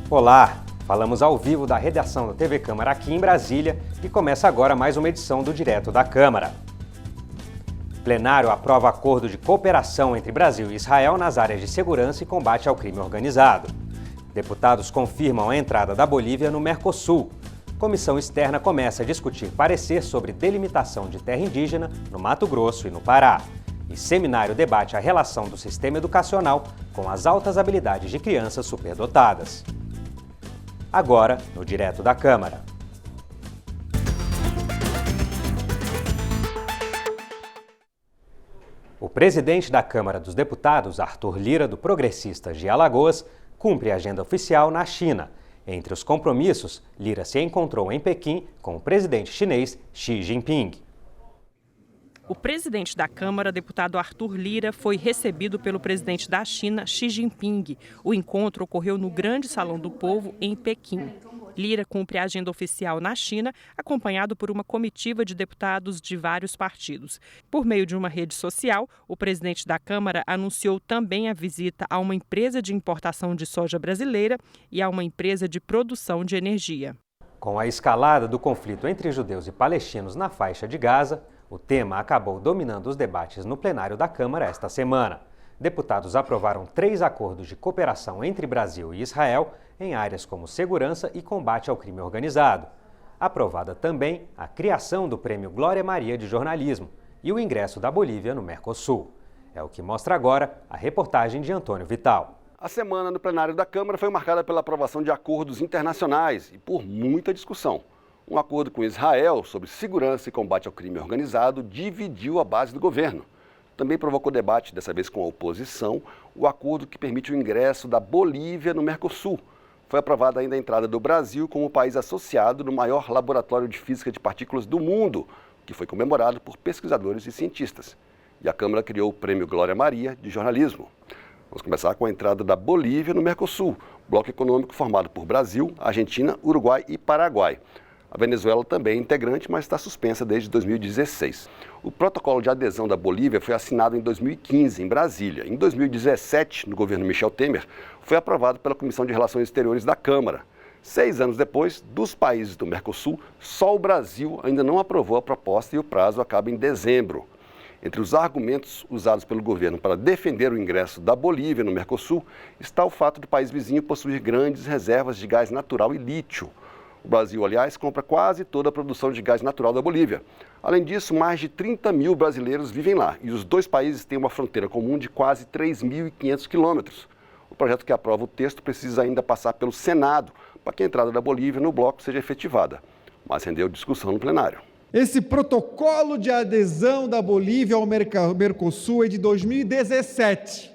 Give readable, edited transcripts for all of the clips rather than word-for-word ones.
Olá, falamos ao vivo da redação da TV Câmara aqui em Brasília e começa agora mais uma edição do Direto da Câmara. Plenário aprova acordo de cooperação entre Brasil e Israel nas áreas de segurança e combate ao crime organizado. Deputados confirmam a entrada da Bolívia no Mercosul. Comissão externa começa a discutir parecer sobre delimitação de terra indígena no Mato Grosso e no Pará. E seminário debate a relação do sistema educacional com as altas habilidades de crianças superdotadas. Agora, no Direto da Câmara. O presidente da Câmara dos Deputados, Arthur Lira, do Progressistas de Alagoas, cumpre a agenda oficial na China. Entre os compromissos, Lira se encontrou em Pequim com o presidente chinês Xi Jinping. O presidente da Câmara, deputado Arthur Lira, foi recebido pelo presidente da China, Xi Jinping. O encontro ocorreu no Grande Salão do Povo, em Pequim. Lira cumpre a agenda oficial na China, acompanhado por uma comitiva de deputados de vários partidos. Por meio de uma rede social, o presidente da Câmara anunciou também a visita a uma empresa de importação de soja brasileira e a uma empresa de produção de energia. Com a escalada do conflito entre judeus e palestinos na faixa de Gaza, o tema acabou dominando os debates no plenário da Câmara esta semana. Deputados aprovaram 3 acordos de cooperação entre Brasil e Israel em áreas como segurança e combate ao crime organizado. Aprovada também a criação do Prêmio Glória Maria de Jornalismo e o ingresso da Bolívia no Mercosul. É o que mostra agora a reportagem de Antônio Vital. A semana no plenário da Câmara foi marcada pela aprovação de acordos internacionais e por muita discussão. Um acordo com Israel sobre segurança e combate ao crime organizado dividiu a base do governo. Também provocou debate, dessa vez com a oposição, o acordo que permite o ingresso da Bolívia no Mercosul. Foi aprovada ainda a entrada do Brasil como país associado no maior laboratório de física de partículas do mundo, que foi comemorado por pesquisadores e cientistas. E a Câmara criou o Prêmio Glória Maria de Jornalismo. Vamos começar com a entrada da Bolívia no Mercosul, bloco econômico formado por Brasil, Argentina, Uruguai e Paraguai. A Venezuela também é integrante, mas está suspensa desde 2016. O protocolo de adesão da Bolívia foi assinado em 2015, em Brasília. Em 2017, no governo Michel Temer, foi aprovado pela Comissão de Relações Exteriores da Câmara. 6 anos depois, dos países do Mercosul, só o Brasil ainda não aprovou a proposta e o prazo acaba em dezembro. Entre os argumentos usados pelo governo para defender o ingresso da Bolívia no Mercosul está o fato do país vizinho possuir grandes reservas de gás natural e lítio. O Brasil, aliás, compra quase toda a produção de gás natural da Bolívia. Além disso, mais de 30 mil brasileiros vivem lá e os dois países têm uma fronteira comum de quase 3.500 quilômetros. O projeto que aprova o texto precisa ainda passar pelo Senado para que a entrada da Bolívia no bloco seja efetivada, mas rendeu discussão no plenário. Esse protocolo de adesão da Bolívia ao Mercosul é de 2017,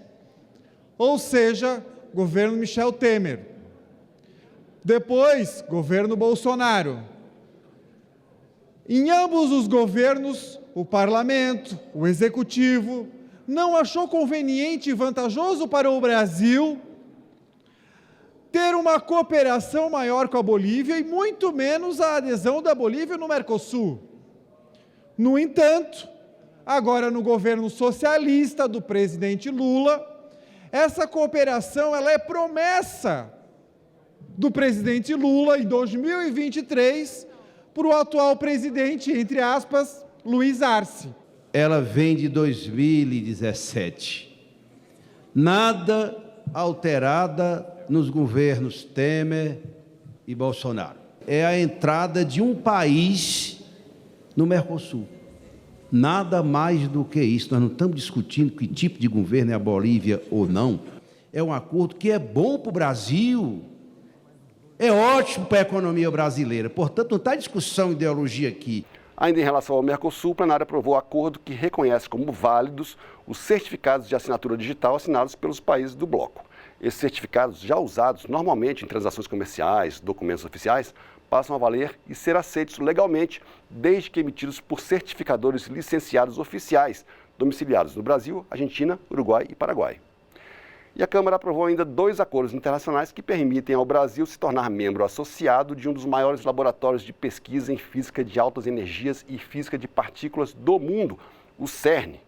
ou seja, governo Michel Temer. Depois, governo Bolsonaro. Em ambos os governos, o parlamento, o executivo, não achou conveniente e vantajoso para o Brasil ter uma cooperação maior com a Bolívia e muito menos a adesão da Bolívia no Mercosul. No entanto, agora no governo socialista do presidente Lula, essa cooperação ela é promessa do presidente Lula em 2023 para o atual presidente, entre aspas, Luiz Arce. Ela vem de 2017. Nada alterada nos governos Temer e Bolsonaro. É a entrada de um país no Mercosul. Nada mais do que isso. Nós não estamos discutindo que tipo de governo é a Bolívia ou não. É um acordo que é bom para o Brasil. É ótimo para a economia brasileira. Portanto, não está discussão ideologia aqui. Ainda em relação ao Mercosul, o plenário aprovou o acordo que reconhece como válidos os certificados de assinatura digital assinados pelos países do bloco. Esses certificados, já usados normalmente em transações comerciais, documentos oficiais, passam a valer e ser aceitos legalmente, desde que emitidos por certificadores licenciados oficiais, domiciliados no Brasil, Argentina, Uruguai e Paraguai. E a Câmara aprovou ainda 2 acordos internacionais que permitem ao Brasil se tornar membro associado de um dos maiores laboratórios de pesquisa em física de altas energias e física de partículas do mundo, o CERN.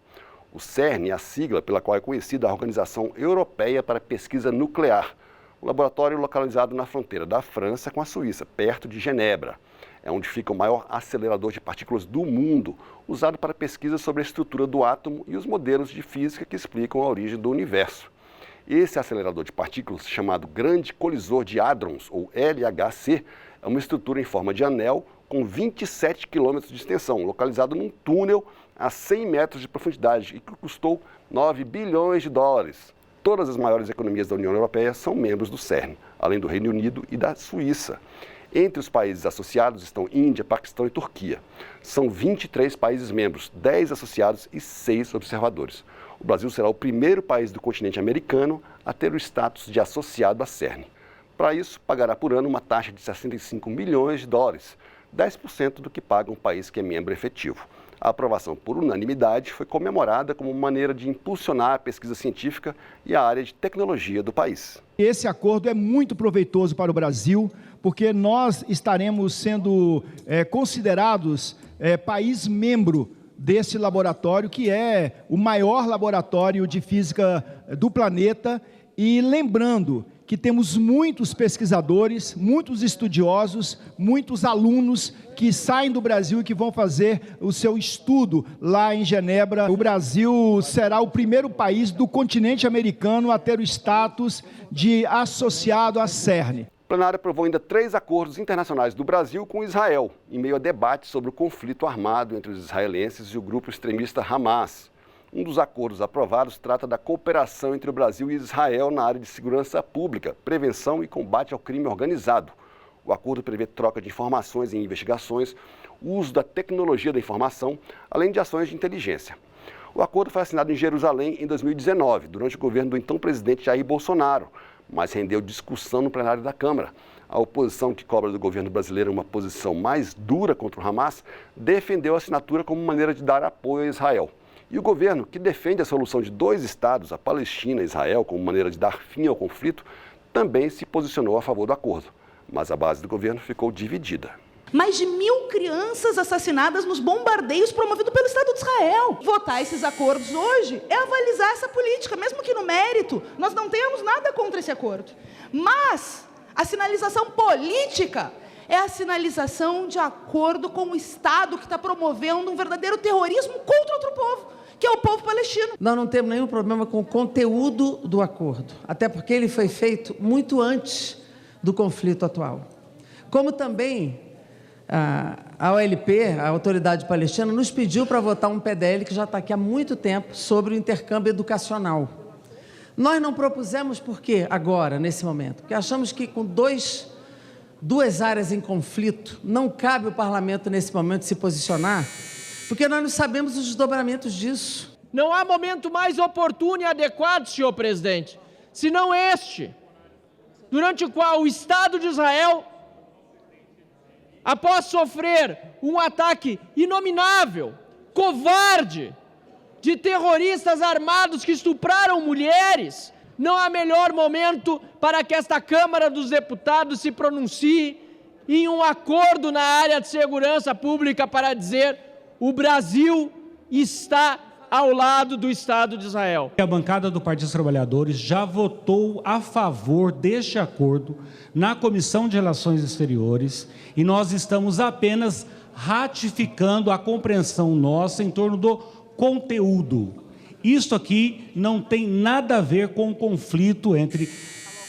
O CERN é a sigla pela qual é conhecida a Organização Europeia para a Pesquisa Nuclear. um laboratório localizado na fronteira da França com a Suíça, perto de Genebra. É onde fica o maior acelerador de partículas do mundo, usado para pesquisas sobre a estrutura do átomo e os modelos de física que explicam a origem do universo. Esse acelerador de partículas, chamado Grande Colisor de Hadrons, ou LHC, é uma estrutura em forma de anel com 27 quilômetros de extensão, localizado num túnel a 100 metros de profundidade e que custou 9 bilhões de dólares. Todas as maiores economias da União Europeia são membros do CERN, além do Reino Unido e da Suíça. Entre os países associados estão Índia, Paquistão e Turquia. São 23 países membros, 10 associados e 6 observadores. O Brasil será o primeiro país do continente americano a ter o status de associado à CERN. Para isso, pagará por ano uma taxa de 65 milhões de dólares, 10% do que paga um país que é membro efetivo. A aprovação por unanimidade foi comemorada como maneira de impulsionar a pesquisa científica e a área de tecnologia do país. Esse acordo é muito proveitoso para o Brasil, porque nós estaremos sendo considerados país membro desse laboratório, que é o maior laboratório de física do planeta. E lembrando que temos muitos pesquisadores, muitos estudiosos, muitos alunos que saem do Brasil e que vão fazer o seu estudo lá em Genebra. O Brasil será o primeiro país do continente americano a ter o status de associado à CERN. O plenário aprovou ainda 3 acordos internacionais do Brasil com Israel, em meio a debate sobre o conflito armado entre os israelenses e o grupo extremista Hamas. Um dos acordos aprovados trata da cooperação entre o Brasil e Israel na área de segurança pública, prevenção e combate ao crime organizado. O acordo prevê troca de informações e investigações, uso da tecnologia da informação, além de ações de inteligência. O acordo foi assinado em Jerusalém em 2019, durante o governo do então presidente Jair Bolsonaro, mas rendeu discussão no plenário da Câmara. A oposição, que cobra do governo brasileiro uma posição mais dura contra o Hamas, defendeu a assinatura como maneira de dar apoio a Israel. E o governo, que defende a solução de 2 estados, a Palestina e Israel, como maneira de dar fim ao conflito, também se posicionou a favor do acordo. Mas a base do governo ficou dividida. Mais de 1.000 crianças assassinadas nos bombardeios promovidos pelo Estado de Israel. Votar esses acordos hoje é avalizar essa política, mesmo que no mérito nós não tenhamos nada contra esse acordo. Mas a sinalização política é a sinalização de acordo com o Estado que está promovendo um verdadeiro terrorismo contra outro povo, que é o povo palestino. Nós não temos nenhum problema com o conteúdo do acordo, até porque ele foi feito muito antes do conflito atual. Como também a OLP, a Autoridade Palestina, nos pediu para votar um PDL que já está aqui há muito tempo sobre o intercâmbio educacional. Nós não propusemos por quê agora, nesse momento? Porque achamos que com duas áreas em conflito, não cabe o parlamento nesse momento se posicionar, porque nós não sabemos os desdobramentos disso. Não há momento mais oportuno e adequado, senhor presidente, senão este, durante o qual o Estado de Israel, após sofrer um ataque inominável, covarde, de terroristas armados que estupraram mulheres, não há melhor momento para que esta Câmara dos Deputados se pronuncie em um acordo na área de segurança pública para dizer: o Brasil está ao lado do Estado de Israel. A bancada do Partido dos Trabalhadores já votou a favor deste acordo na Comissão de Relações Exteriores e nós estamos apenas ratificando a compreensão nossa em torno do conteúdo. Isto aqui não tem nada a ver com o conflito entre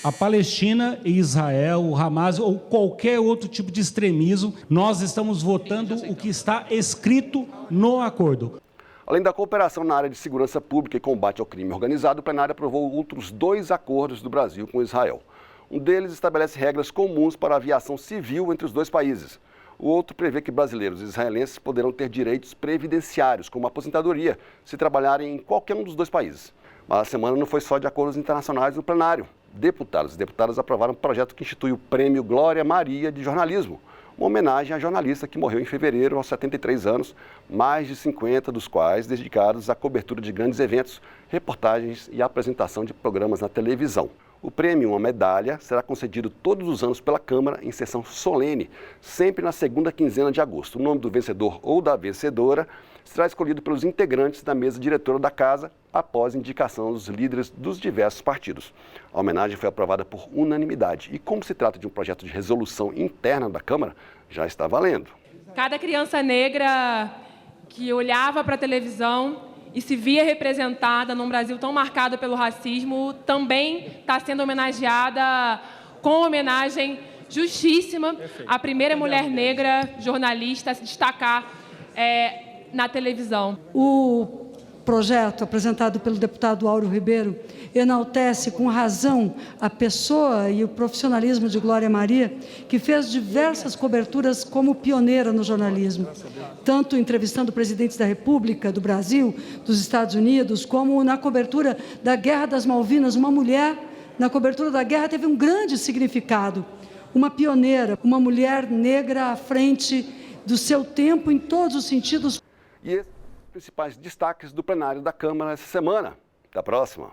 a Palestina e Israel, o Hamas ou qualquer outro tipo de extremismo. Nós estamos votando o que está escrito no acordo. Além da cooperação na área de segurança pública e combate ao crime organizado, o plenário aprovou outros 2 acordos do Brasil com Israel. Um deles estabelece regras comuns para a aviação civil entre os 2 países. O outro prevê que brasileiros e israelenses poderão ter direitos previdenciários, como aposentadoria, se trabalharem em qualquer um dos 2 países. Mas a semana não foi só de acordos internacionais no plenário. Deputados e deputadas aprovaram um projeto que institui o Prêmio Glória Maria de Jornalismo, uma homenagem à jornalista que morreu em fevereiro aos 73 anos, mais de 50 dos quais dedicados à cobertura de grandes eventos, reportagens e apresentação de programas na televisão. O prêmio, uma medalha, será concedido todos os anos pela Câmara em sessão solene, sempre na segunda quinzena de agosto. O nome do vencedor ou da vencedora será escolhido pelos integrantes da mesa diretora da Casa, após indicação dos líderes dos diversos partidos. A homenagem foi aprovada por unanimidade e, como se trata de um projeto de resolução interna da Câmara, já está valendo. Cada criança negra que olhava para a televisão e se via representada num Brasil tão marcado pelo racismo também está sendo homenageada com homenagem justíssima à primeira mulher negra jornalista a se destacar na televisão. O projeto apresentado pelo deputado Áureo Ribeiro enaltece com razão a pessoa e o profissionalismo de Glória Maria, que fez diversas coberturas como pioneira no jornalismo, tanto entrevistando presidentes da República, do Brasil, dos Estados Unidos, como na cobertura da Guerra das Malvinas. Uma mulher, na cobertura da guerra, teve um grande significado. Uma pioneira, uma mulher negra à frente do seu tempo em todos os sentidos. E esses são os principais destaques do plenário da Câmara essa semana. Até a próxima.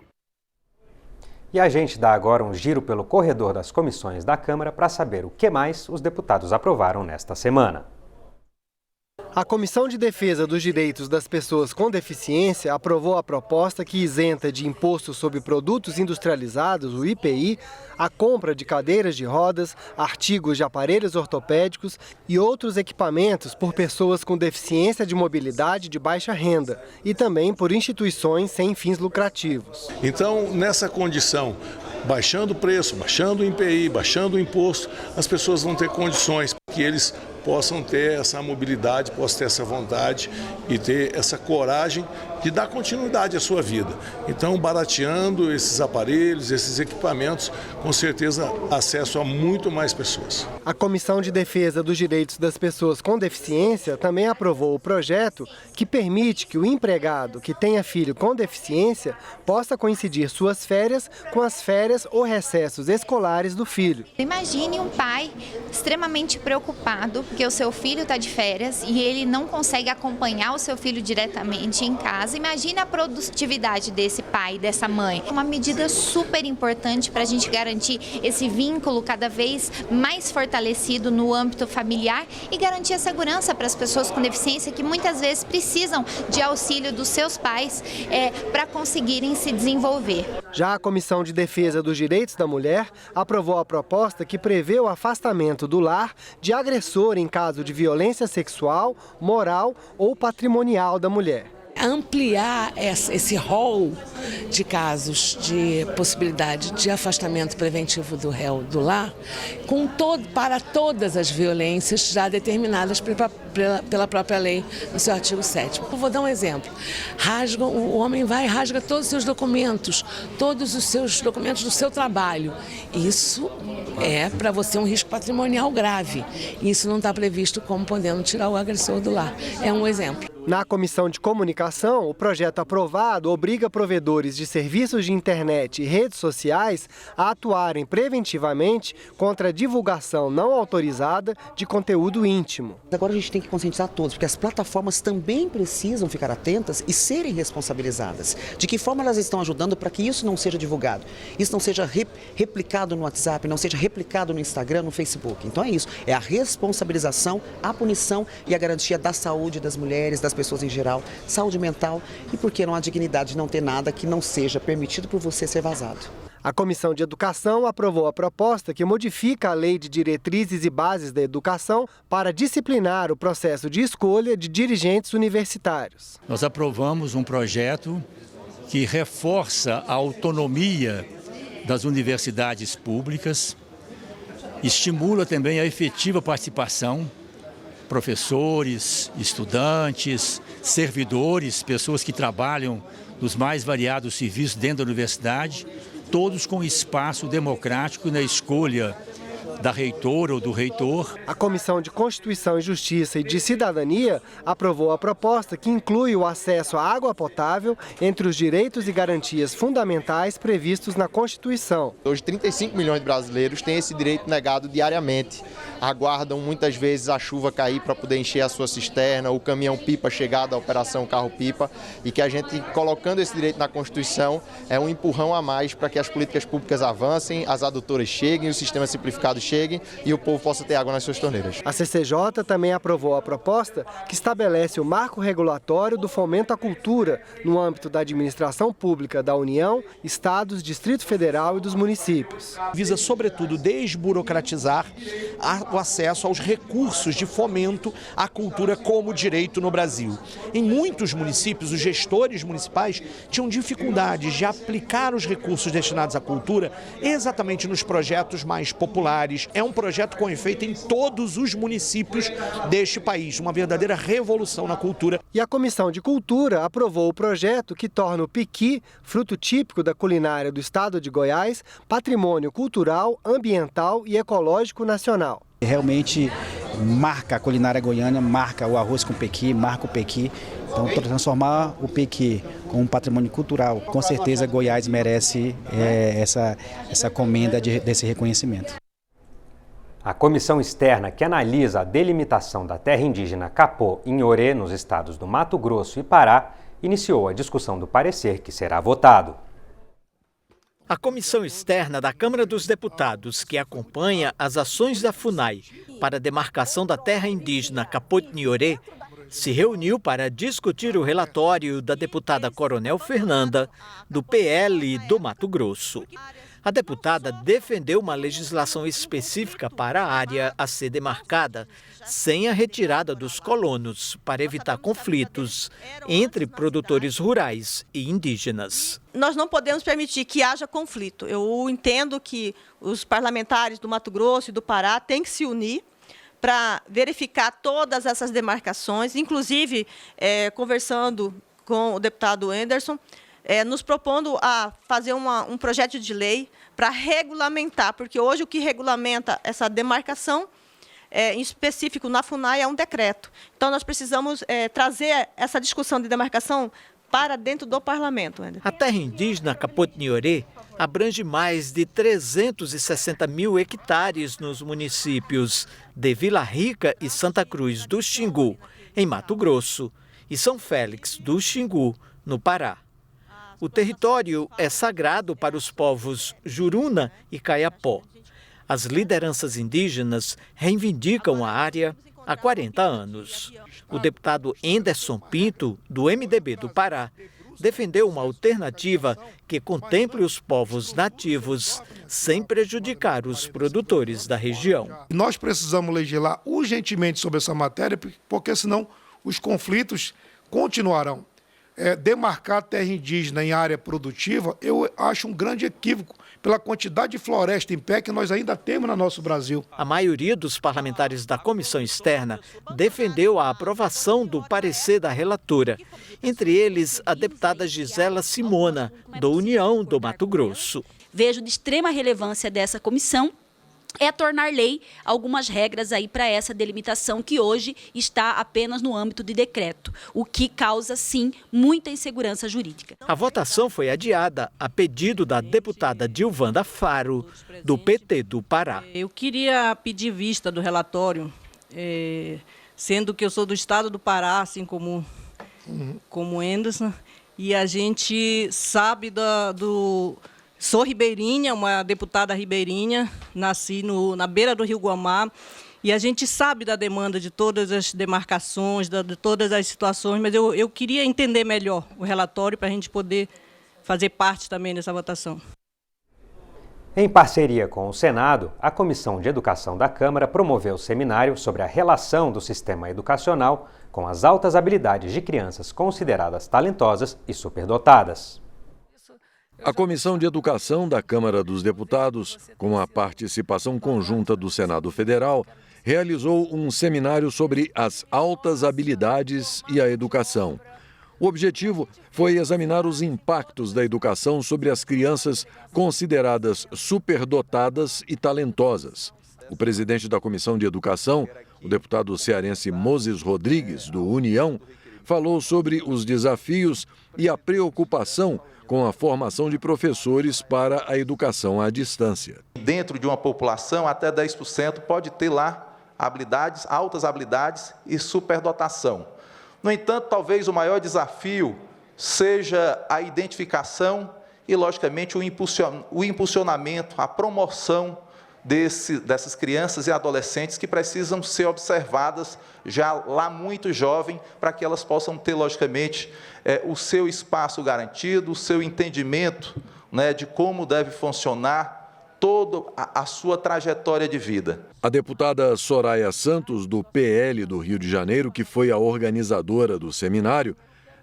E a gente dá agora um giro pelo corredor das comissões da Câmara para saber o que mais os deputados aprovaram nesta semana. A Comissão de Defesa dos Direitos das Pessoas com Deficiência aprovou a proposta que isenta de imposto sobre produtos industrializados, o IPI, a compra de cadeiras de rodas, artigos de aparelhos ortopédicos e outros equipamentos por pessoas com deficiência de mobilidade de baixa renda e também por instituições sem fins lucrativos. Então, nessa condição, baixando o preço, baixando o IPI, baixando o imposto, as pessoas vão ter condições que eles possam ter essa mobilidade, possam ter essa vontade e ter essa coragem de dar continuidade à sua vida. Então, barateando esses aparelhos, esses equipamentos, com certeza acesso a muito mais pessoas. A Comissão de Defesa dos Direitos das Pessoas com Deficiência também aprovou o projeto que permite que o empregado que tenha filho com deficiência possa coincidir suas férias com as férias ou recessos escolares do filho. Imagine um pai extremamente preocupado porque o seu filho está de férias e ele não consegue acompanhar o seu filho diretamente em casa. Imagine a produtividade desse pai, dessa mãe. É uma medida super importante para a gente garantir esse vínculo cada vez mais fortalecido no âmbito familiar e garantir a segurança para as pessoas com deficiência que muitas vezes precisam de auxílio dos seus pais para conseguirem se desenvolver. Já a Comissão de Defesa dos Direitos da Mulher aprovou a proposta que prevê o afastamento do lar de agressor em caso de violência sexual, moral ou patrimonial da mulher. Ampliar esse rol de casos de possibilidade de afastamento preventivo do réu do lar para todas as violências já determinadas pela própria lei no seu artigo 7º. Eu vou dar um exemplo. O homem vai e rasga todos os seus documentos do seu trabalho. Isso é para você um risco patrimonial grave. Isso não está previsto como podendo tirar o agressor do lar. É um exemplo. Na Comissão de Comunicação, o projeto aprovado obriga provedores de serviços de internet e redes sociais a atuarem preventivamente contra a divulgação não autorizada de conteúdo íntimo. Agora a gente tem que conscientizar todos, porque as plataformas também precisam ficar atentas e serem responsabilizadas. De que forma elas estão ajudando para que isso não seja divulgado, isso não seja replicado no WhatsApp, não seja replicado no Instagram, no Facebook. Então é isso, é a responsabilização, a punição e a garantia da saúde das mulheres, das pessoas em geral, saúde mental e porque não há dignidade de não ter nada que não seja permitido por você ser vazado. A Comissão de Educação aprovou a proposta que modifica a Lei de Diretrizes e Bases da Educação para disciplinar o processo de escolha de dirigentes universitários. Nós aprovamos um projeto que reforça a autonomia das universidades públicas, estimula também a efetiva participação professores, estudantes, servidores, pessoas que trabalham nos mais variados serviços dentro da universidade, todos com espaço democrático na escolha da reitora ou do reitor. A Comissão de Constituição e Justiça e de Cidadania aprovou a proposta que inclui o acesso à água potável entre os direitos e garantias fundamentais previstos na Constituição. Hoje, 35 milhões de brasileiros têm esse direito negado diariamente. Aguardam muitas vezes a chuva cair para poder encher a sua cisterna, o caminhão-pipa chegar da operação carro-pipa, e que a gente, colocando esse direito na Constituição, é um empurrão a mais para que as políticas públicas avancem, as adutoras cheguem, o sistema simplificado chegue e o povo possa ter água nas suas torneiras. A CCJ também aprovou a proposta que estabelece o marco regulatório do fomento à cultura no âmbito da administração pública da União, Estados, Distrito Federal e dos municípios. Visa, sobretudo, desburocratizar o acesso aos recursos de fomento à cultura como direito no Brasil. Em muitos municípios, os gestores municipais tinham dificuldades de aplicar os recursos destinados à cultura exatamente nos projetos mais populares. É um projeto com efeito em todos os municípios deste país, uma verdadeira revolução na cultura. E a Comissão de Cultura aprovou o projeto que torna o piqui, fruto típico da culinária do estado de Goiás, patrimônio cultural, ambiental e ecológico nacional. Realmente marca a culinária goiana, marca o arroz com pequi, marca o pequi. Então, transformar o pequi como um patrimônio cultural, com certeza Goiás merece essa comenda desse reconhecimento. A comissão externa que analisa a delimitação da terra indígena Capô-Inhorê nos estados do Mato Grosso e Pará iniciou a discussão do parecer que será votado. A comissão externa da Câmara dos Deputados, que acompanha as ações da FUNAI para a demarcação da terra indígena Capô-Inhorê, se reuniu para discutir o relatório da deputada Coronel Fernanda, do PL do Mato Grosso. A deputada defendeu uma legislação específica para a área a ser demarcada, sem a retirada dos colonos, para evitar conflitos entre produtores rurais e indígenas. Nós não podemos permitir que haja conflito. Eu entendo que os parlamentares do Mato Grosso e do Pará têm que se unir para verificar todas essas demarcações, inclusive conversando com o deputado Anderson, nos propondo a fazer um projeto de lei para regulamentar, porque hoje o que regulamenta essa demarcação, em específico na FUNAI, é um decreto. Então, nós precisamos trazer essa discussão de demarcação para dentro do parlamento. A terra indígena Capô-Inhorê abrange mais de 360 mil hectares nos municípios de Vila Rica e Santa Cruz do Xingu, em Mato Grosso, e São Félix do Xingu, no Pará. O território é sagrado para os povos Juruna e Caiapó. As lideranças indígenas reivindicam a área há 40 anos. O deputado Anderson Pinto, do MDB do Pará, defendeu uma alternativa que contemple os povos nativos sem prejudicar os produtores da região. Nós precisamos legislar urgentemente sobre essa matéria, porque senão os conflitos continuarão. Demarcar terra indígena em área produtiva, eu acho um grande equívoco pela quantidade de floresta em pé que nós ainda temos no nosso Brasil. A maioria dos parlamentares da comissão externa defendeu a aprovação do parecer da relatora, entre eles a deputada Gisela Simona, do União do Mato Grosso. Vejo de extrema relevância dessa comissão é tornar lei algumas regras aí para essa delimitação que hoje está apenas no âmbito de decreto, o que causa, sim, muita insegurança jurídica. A votação foi adiada a pedido da deputada Dilvanda Faro, do PT do Pará. Eu queria pedir vista do relatório, sendo que eu sou do estado do Pará, assim como Anderson, e a gente sabe Sou ribeirinha, uma deputada ribeirinha, nasci na beira do Rio Guamá, e a gente sabe da demanda de todas as demarcações, de todas as situações, mas eu queria entender melhor o relatório para a gente poder fazer parte também dessa votação. Em parceria com o Senado, a Comissão de Educação da Câmara promoveu o seminário sobre a relação do sistema educacional com as altas habilidades de crianças consideradas talentosas e superdotadas. A Comissão de Educação da Câmara dos Deputados, com a participação conjunta do Senado Federal, realizou um seminário sobre as altas habilidades e a educação. O objetivo foi examinar os impactos da educação sobre as crianças consideradas superdotadas e talentosas. O presidente da Comissão de Educação, o deputado cearense Moses Rodrigues, do União, falou sobre os desafios e a preocupação com a formação de professores para a educação à distância. Dentro de uma população, até 10% pode ter lá habilidades, altas habilidades e superdotação. No entanto, talvez o maior desafio seja a identificação e, logicamente, o impulsionamento, a promoção dessas crianças e adolescentes que precisam ser observadas já lá muito jovem, para que elas possam ter, logicamente, o seu espaço garantido, o seu entendimento, né, de como deve funcionar toda a sua trajetória de vida. A deputada Soraya Santos, do PL do Rio de Janeiro, que foi a organizadora do seminário,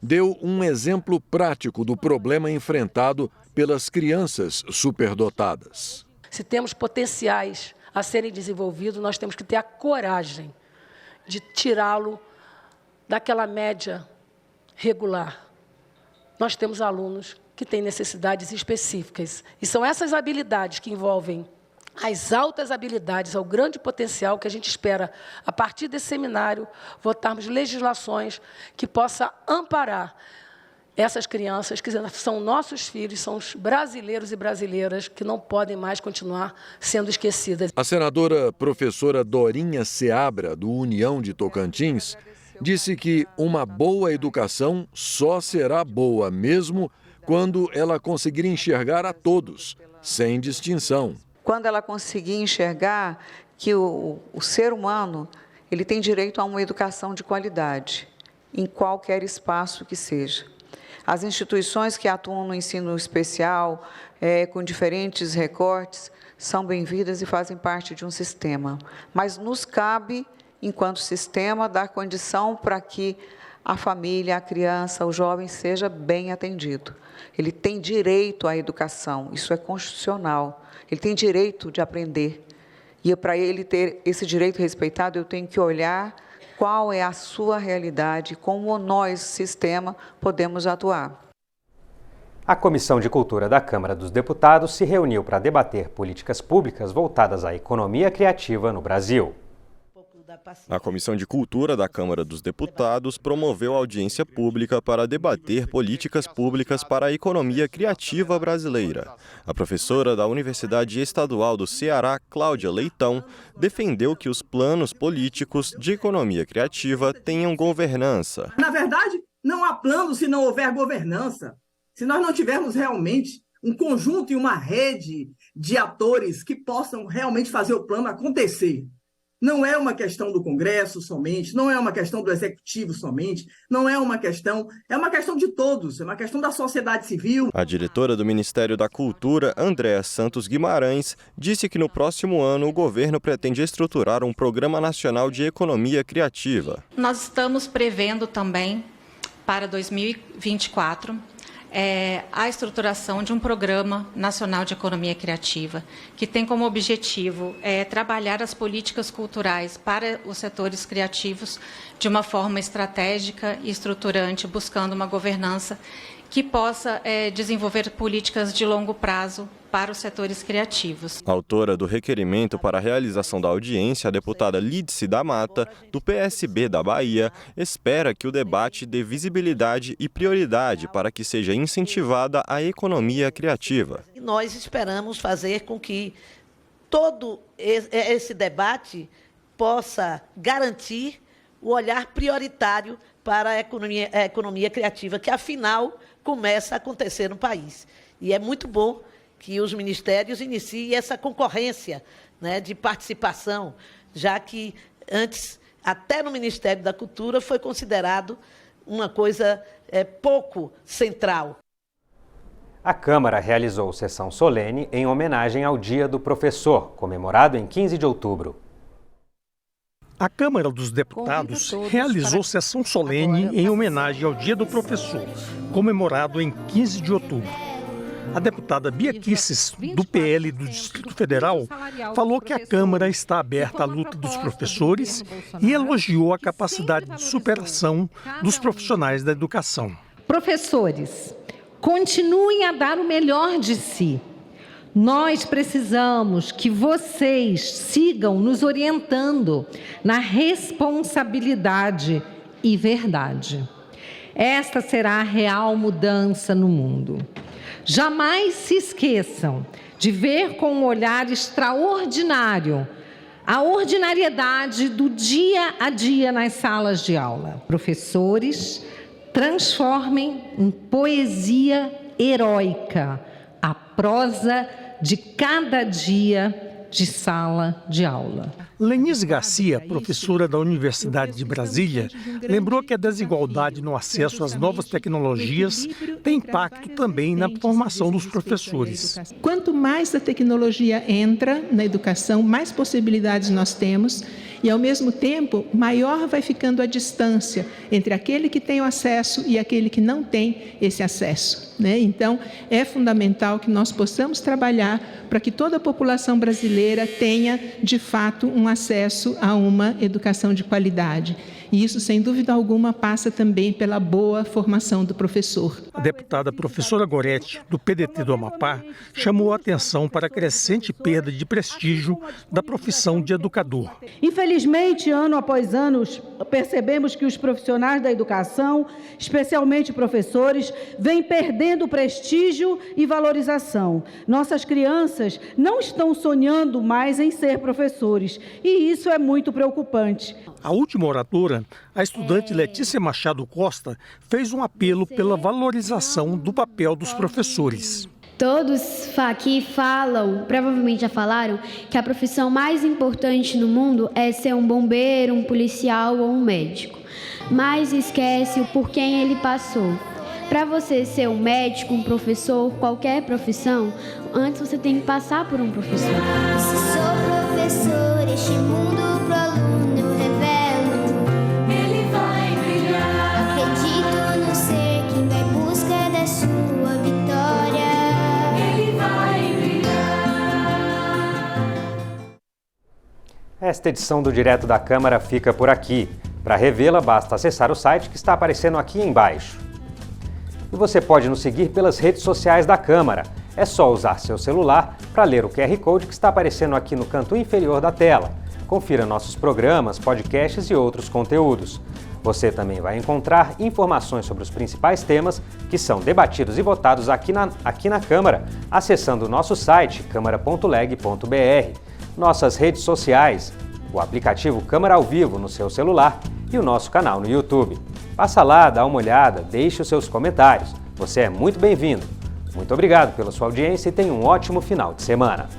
deu um exemplo prático do problema enfrentado pelas crianças superdotadas. Se temos potenciais a serem desenvolvidos, nós temos que ter a coragem de tirá-lo daquela média regular. Nós temos alunos que têm necessidades específicas. E são essas habilidades que envolvem as altas habilidades, ao grande potencial que a gente espera, a partir desse seminário, votarmos legislações que possam amparar essas crianças, que são nossos filhos, são os brasileiros e brasileiras que não podem mais continuar sendo esquecidas. A senadora professora Dorinha Seabra, do União de Tocantins, disse que uma boa educação só será boa mesmo quando ela conseguir enxergar a todos, sem distinção. Quando ela conseguir enxergar que o ser humano ele tem direito a uma educação de qualidade, em qualquer espaço que seja. As instituições que atuam no ensino especial, com diferentes recortes, são bem-vindas e fazem parte de um sistema. Mas nos cabe, enquanto sistema, dar condição para que a família, a criança, o jovem seja bem atendido. Ele tem direito à educação, isso é constitucional. Ele tem direito de aprender. E para ele ter esse direito respeitado, eu tenho que olhar qual é a sua realidade, como nós, sistema, podemos atuar. A Comissão de Cultura da Câmara dos Deputados se reuniu para debater políticas públicas voltadas à economia criativa no Brasil. A Comissão de Cultura da Câmara dos Deputados promoveu audiência pública para debater políticas públicas para a economia criativa brasileira. A professora da Universidade Estadual do Ceará, Cláudia Leitão, defendeu que os planos políticos de economia criativa tenham governança. Na verdade, não há plano se não houver governança. Se nós não tivermos realmente um conjunto e uma rede de atores que possam realmente fazer o plano acontecer. Não é uma questão do Congresso somente, não é uma questão do Executivo somente, não é uma questão de todos, é uma questão da sociedade civil. A diretora do Ministério da Cultura, Andréa Santos Guimarães, disse que no próximo ano o governo pretende estruturar um Programa Nacional de Economia Criativa. Nós estamos prevendo também, para 2024, a estruturação de um Programa Nacional de Economia Criativa, que tem como objetivo trabalhar as políticas culturais para os setores criativos de uma forma estratégica e estruturante, buscando uma governança que possa desenvolver políticas de longo prazo para os setores criativos. Autora do requerimento para a realização da audiência, a deputada Lídice da Mata, do PSB da Bahia, espera que o debate dê visibilidade e prioridade para que seja incentivada a economia criativa. Nós esperamos fazer com que todo esse debate possa garantir o olhar prioritário para a economia criativa, que afinal começa a acontecer no país. E é muito bom que os ministérios iniciem essa concorrência, né, de participação, já que antes, até no Ministério da Cultura, foi considerado uma coisa pouco central. A Câmara realizou sessão solene em homenagem ao Dia do Professor, comemorado em 15 de outubro. A Câmara dos Deputados realizou sessão solene em homenagem ao Dia do Professor, comemorado em 15 de outubro. A deputada Bia Kicis, do PL do Distrito Federal, falou que a Câmara está aberta à luta dos professores e elogiou a capacidade de superação dos profissionais da educação. Professores, continuem a dar o melhor de si. Nós precisamos que vocês sigam nos orientando na responsabilidade e verdade. Esta será a real mudança no mundo. Jamais se esqueçam de ver com um olhar extraordinário a ordinariedade do dia a dia nas salas de aula. Professores, transformem em poesia heróica a prosa de cada dia de sala de aula. Lenise Garcia, professora da Universidade de Brasília, lembrou que a desigualdade no acesso às novas tecnologias tem impacto também na formação dos professores. Quanto mais a tecnologia entra na educação, mais possibilidades nós temos e, ao mesmo tempo, maior vai ficando a distância entre aquele que tem o acesso e aquele que não tem esse acesso, né? Então, é fundamental que nós possamos trabalhar para que toda a população brasileira tenha, de fato, um acesso a uma educação de qualidade. E isso, sem dúvida alguma, passa também pela boa formação do professor. A deputada professora Gorete, do PDT do Amapá, chamou a atenção para a crescente perda de prestígio da profissão de educador. Infelizmente, ano após ano, percebemos que os profissionais da educação, especialmente professores, vêm perdendo prestígio e valorização. Nossas crianças não estão sonhando mais em ser professores, e isso é muito preocupante. A última oradora, a estudante Letícia Machado Costa, fez um apelo pela valorização do papel dos professores. Todos aqui falam, provavelmente já falaram, que a profissão mais importante no mundo é ser um bombeiro, um policial ou um médico. Mas esquece o por quem ele passou. Para você ser um médico, um professor, qualquer profissão, antes você tem que passar por um professor. Se sou professor, este mundo pro aluno eu revelo. Ele vai brilhar. Acredito no ser que vai em busca da sua vitória. Ele vai brilhar. Esta edição do Direto da Câmara fica por aqui. Para revê-la, basta acessar o site que está aparecendo aqui embaixo. E você pode nos seguir pelas redes sociais da Câmara. É só usar seu celular para ler o QR Code que está aparecendo aqui no canto inferior da tela. Confira nossos programas, podcasts e outros conteúdos. Você também vai encontrar informações sobre os principais temas que são debatidos e votados aqui na Câmara, acessando o nosso site câmara.leg.br, nossas redes sociais, o aplicativo Câmara ao Vivo no seu celular e o nosso canal no YouTube. Passa lá, dá uma olhada, deixe os seus comentários. Você é muito bem-vindo. Muito obrigado pela sua audiência e tenha um ótimo final de semana.